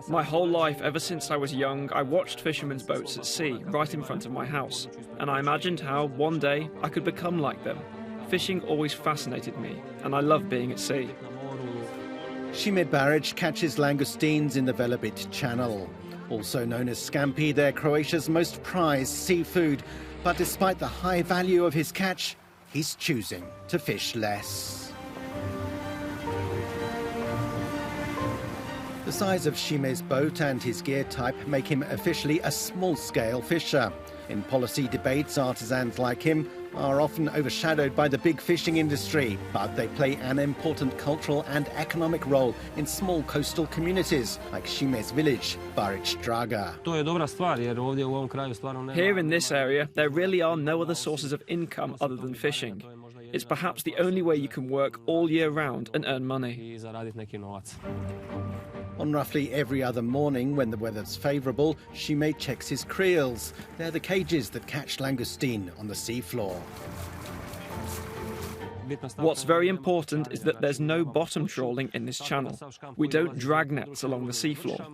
My whole life, ever since I was young, I watched fishermen's boats at sea, right in front of my house, and I imagined how one day I could become like them. Fishing always fascinated me, and I love being at sea. Shime Baric catches langoustines in the Velebit Channel. Also known as scampi, they're Croatia's most prized seafood. But despite the high value of his catch, he's choosing to fish less. The size of Shime's boat and his gear type make him officially a small-scale fisher. In policy debates, artisans like him are often overshadowed by the big fishing industry, but they play an important cultural and economic role in small coastal communities like Shime's village, Baric Draga. Here in this area, there really are no other sources of income other than fishing. It's perhaps the only way you can work all year round and earn money. On roughly every other morning, when the weather's favourable, Shime checks his creels. They're the cages that catch langoustine on the seafloor. What's very important is that there's no bottom trawling in this channel. We don't drag nets along the seafloor.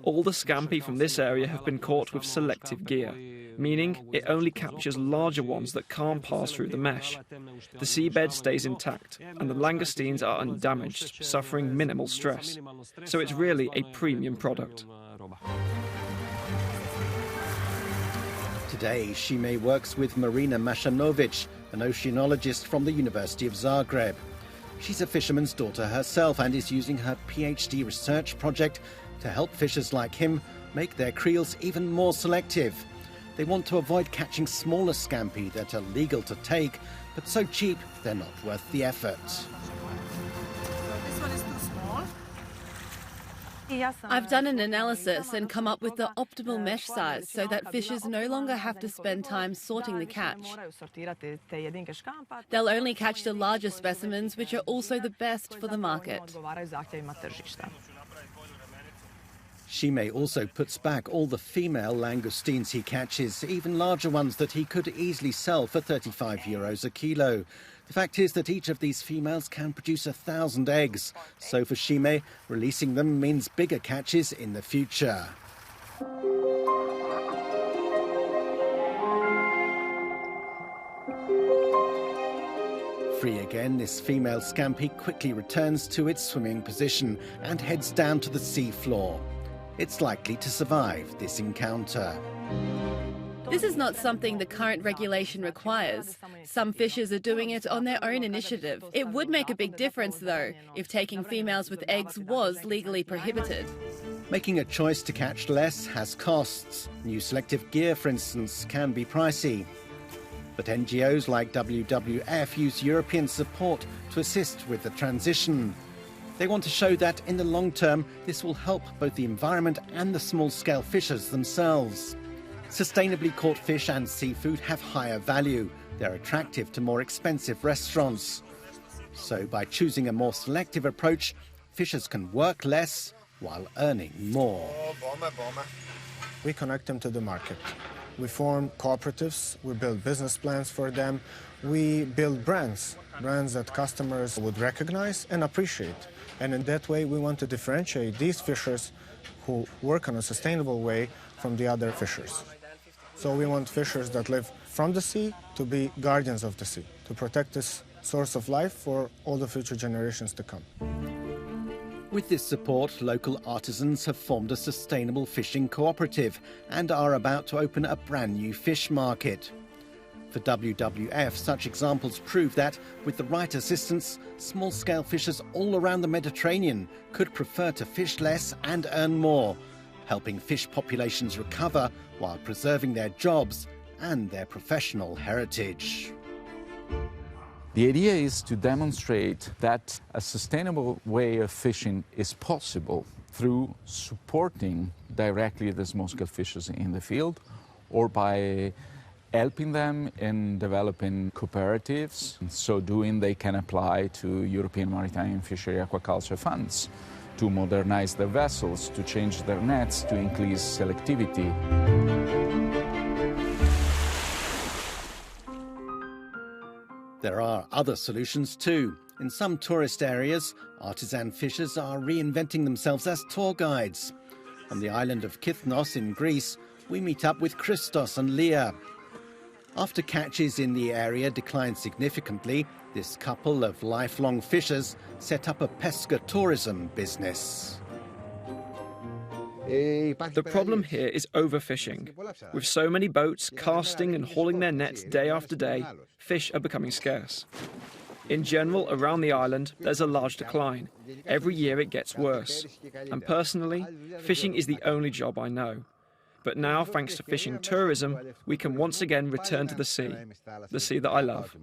All the scampi from this area have been caught with selective gear, meaning it only captures larger ones that can't pass through the mesh. The seabed stays intact, and the langoustines are undamaged, suffering minimal stress. So it's really a premium product. Today, Shime works with Marina Mashanovic, an oceanologist from the University of Zagreb. She's a fisherman's daughter herself and is using her PhD research project to help fishers like him make their creels even more selective. They want to avoid catching smaller scampi that are legal to take, but so cheap they're not worth the effort. This one is too small. I've done an analysis and come up with the optimal mesh size so that fishers no longer have to spend time sorting the catch. They'll only catch the larger specimens, which are also the best for the market. Shime also puts back all the female langoustines he catches, even larger ones that he could easily sell for €35 a kilo. The fact is that each of these females can produce 1,000 eggs. So for Shime, releasing them means bigger catches in the future. Free again, this female scampi quickly returns to its swimming position and heads down to the sea floor. It's likely to survive this encounter. This is not something the current regulation requires. Some fishers are doing it on their own initiative. It would make a big difference, though, if taking females with eggs was legally prohibited. Making a choice to catch less has costs. New selective gear, for instance, can be pricey. But NGOs like WWF use European support to assist with the transition. They want to show that in the long term, this will help both the environment and the small-scale fishers themselves. Sustainably caught fish and seafood have higher value. They're attractive to more expensive restaurants. So by choosing a more selective approach, fishers can work less while earning more. We connect them to the market. We form cooperatives, we build business plans for them, we build brands that customers would recognize and appreciate. And in that way, we want to differentiate these fishers who work in a sustainable way from the other fishers. So we want fishers that live from the sea to be guardians of the sea, to protect this source of life for all the future generations to come. With this support, local artisans have formed a sustainable fishing cooperative and are about to open a brand new fish market. For WWF, such examples prove that, with the right assistance, small-scale fishers all around the Mediterranean could prefer to fish less and earn more, helping fish populations recover while preserving their jobs and their professional heritage. The idea is to demonstrate that a sustainable way of fishing is possible through supporting directly the small-scale fishers in the field or by helping them in developing cooperatives. In so doing, they can apply to European Maritime and Fishery Aquaculture funds to modernize their vessels, to change their nets, to increase selectivity. There are other solutions too. In some tourist areas, artisan fishers are reinventing themselves as tour guides. On the island of Kithnos in Greece, we meet up with Christos and Leah. After catches in the area declined significantly, this couple of lifelong fishers set up a Pesca tourism business. The problem here is overfishing. With so many boats casting and hauling their nets day after day, fish are becoming scarce. In general, around the island, there's a large decline. Every year it gets worse. And personally, fishing is the only job I know. But now, thanks to fishing tourism, we can once again return to the sea that I love.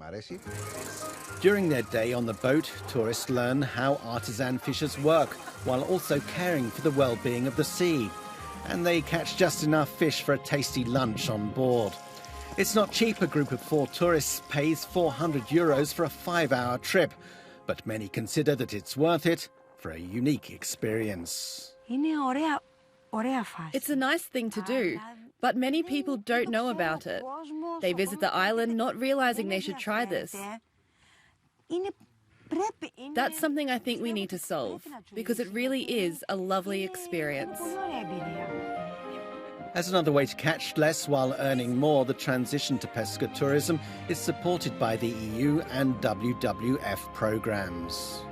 During their day on the boat, tourists learn how artisan fishers work, while also caring for the well-being of the sea. And they catch just enough fish for a tasty lunch on board. It's not cheap. A group of 4 tourists pays €400 for a 5-hour trip, but many consider that it's worth it for a unique experience. It's a nice thing to do, but many people don't know about it. They visit the island not realizing they should try this. That's something I think we need to solve, because it really is a lovely experience. As another way to catch less while earning more, the transition to Pesca tourism is supported by the EU and WWF programs.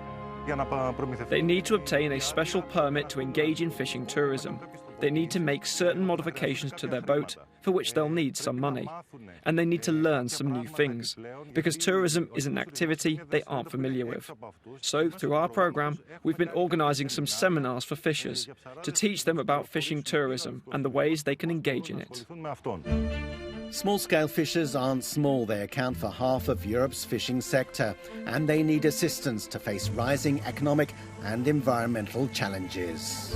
They need to obtain a special permit to engage in fishing tourism. They need to make certain modifications to their boat, for which they'll need some money. And they need to learn some new things, because tourism is an activity they aren't familiar with. So, through our program, we've been organising some seminars for fishers to teach them about fishing tourism and the ways they can engage in it. Small-scale fishers aren't small. They account for half of Europe's fishing sector, and they need assistance to face rising economic and environmental challenges.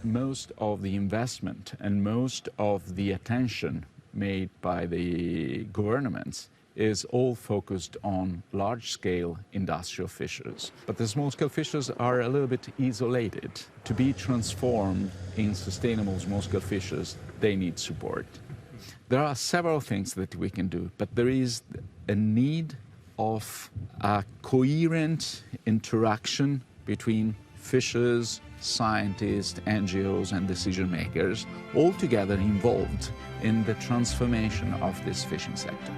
Most of the investment and most of the attention made by the governments is all focused on large-scale industrial fishers. But the small-scale fishers are a little bit isolated. To be transformed in sustainable small-scale fishers, they need support. There are several things that we can do, but there is a need of a coherent interaction between fishers, scientists, NGOs and decision makers, all together involved in the transformation of this fishing sector.